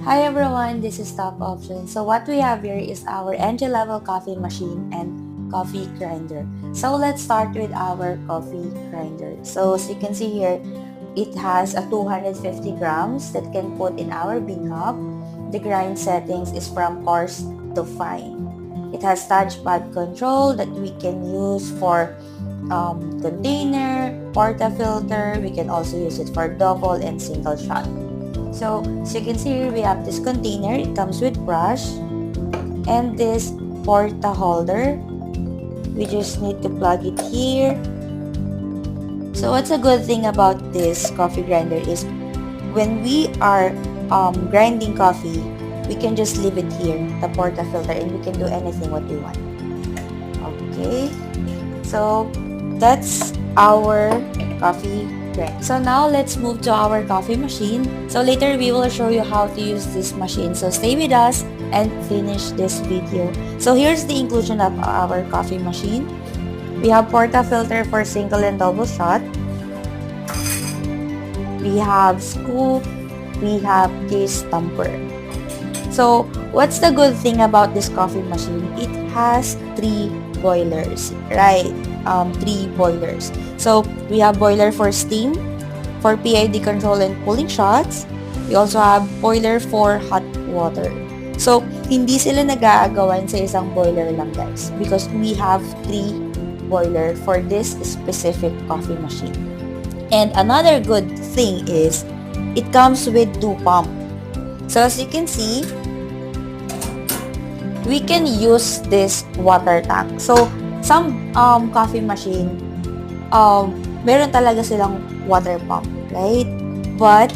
Hi everyone, this is Stock Options. So what we have here is our entry-level coffee machine and coffee grinder. So let's start with our coffee grinder. So as you can see here, it has a 250 grams that can put in our bean cup. The grind settings is from coarse to fine. It has touchpad control that we can use for container, portafilter. We can also use it for double and single shot. So, as you can see here, we have this container. It comes with brush and this porta holder. We just need to plug it here. So, what's a good thing about this coffee grinder is when we are grinding coffee, we can just leave it here, the porta filter, and we can do anything what we want. Okay, so that's our coffee grinder. So now let's move to our coffee machine. So later we will show you how to use this machine. So stay with us and finish this video. So here's the inclusion of our coffee machine. We have portafilter for single and double shot. We have scoop. We have case tamper. So what's the good thing about this coffee machine? It has 3 boilers, right? 3 boilers. So we have boiler for steam, for PID control and cooling shots. We also have boiler for hot water. So hindi sila nag-aagawan sa isang boiler lang, guys, because we have 3 boiler for this specific coffee machine. And another good thing is it comes with 2 pump. So as you can see, we can use this water tank. So some coffee machine, meron talaga silang water pump, right? But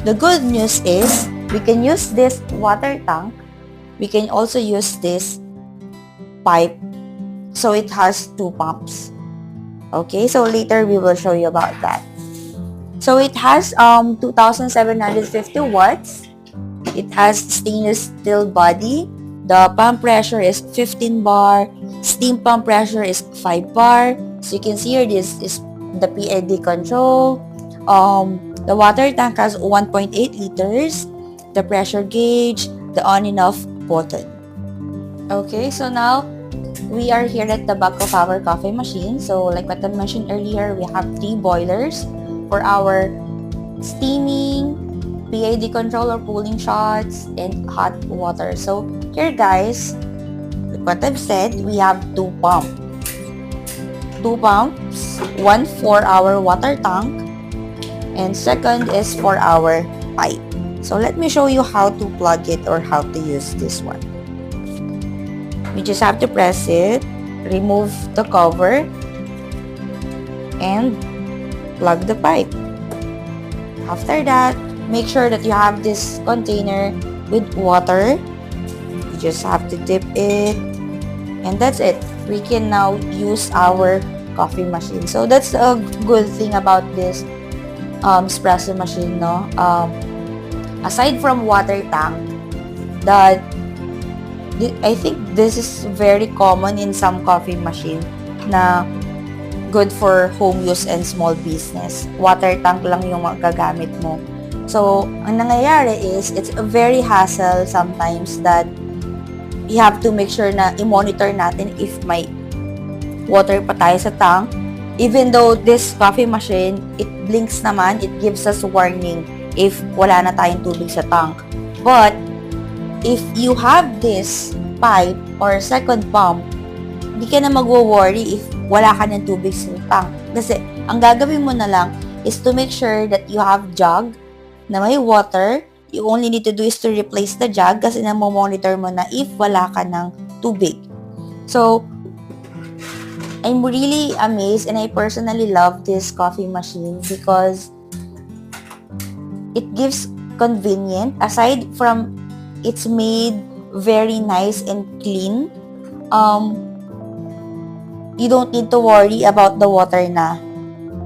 the good news is we can use this water tank. We can also use this pipe. So it has 2 pumps. Okay, so later we will show you about that. So it has 2,750 watts. It has stainless steel body. The pump pressure is 15 bar. Steam pump pressure is 5 bar. So you can see here, this is the PID control. The water tank has 1.8 liters. The pressure gauge, the on and off button. Okay, so now we are here at the back of our coffee machine. So like what I mentioned earlier, we have 3 boilers for our steaming, PID control or cooling shots, and hot water. So here, guys, like what I've said, we have 2 pumps. 2 pumps, one for our water tank, and second is for our pipe. So let me show you how to plug it or how to use this one. We just have to press it, remove the cover, and plug the pipe. After that, make sure that you have this container with water. You just have to dip it, and that's it. We can now use our coffee machine. So that's a good thing about this espresso machine, no? Aside from water tank, that I think this is very common in some coffee machine na good for home use and small business. Water tank lang yung magagamit mo. So, ang nangyayari is, it's a very hassle sometimes that you have to make sure na i-monitor natin if may water pa tayo sa tank. Even though this coffee machine, it blinks naman, it gives us warning if wala na tayong tubig sa tank. But, if you have this pipe or second pump, hindi ka na magwo-worry if wala ka ng tubig sa tank. Kasi, ang gagawin mo na lang is to make sure that you have jug na may water. You only need to do is to replace the jug kasi monitor mo na if wala ka ng tubig. So, I'm really amazed and I personally love this coffee machine because it gives convenient. Aside from it's made very nice and clean, you don't need to worry about the water na.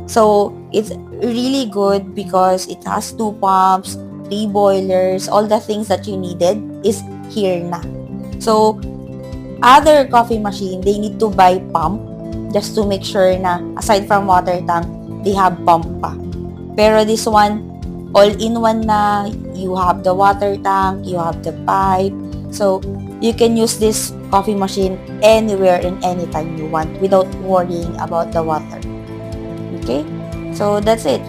So, it's really good because it has 2 pumps, 3 boilers, all the things that you needed is here na. So, other coffee machine, they need to buy pump. just to make sure na aside from water tank, they have pump pa. Pero this one, all-in-one na, you have the water tank, you have the pipe, so you can use this coffee machine anywhere and anytime you want without worrying about the water. Okay? So that's it.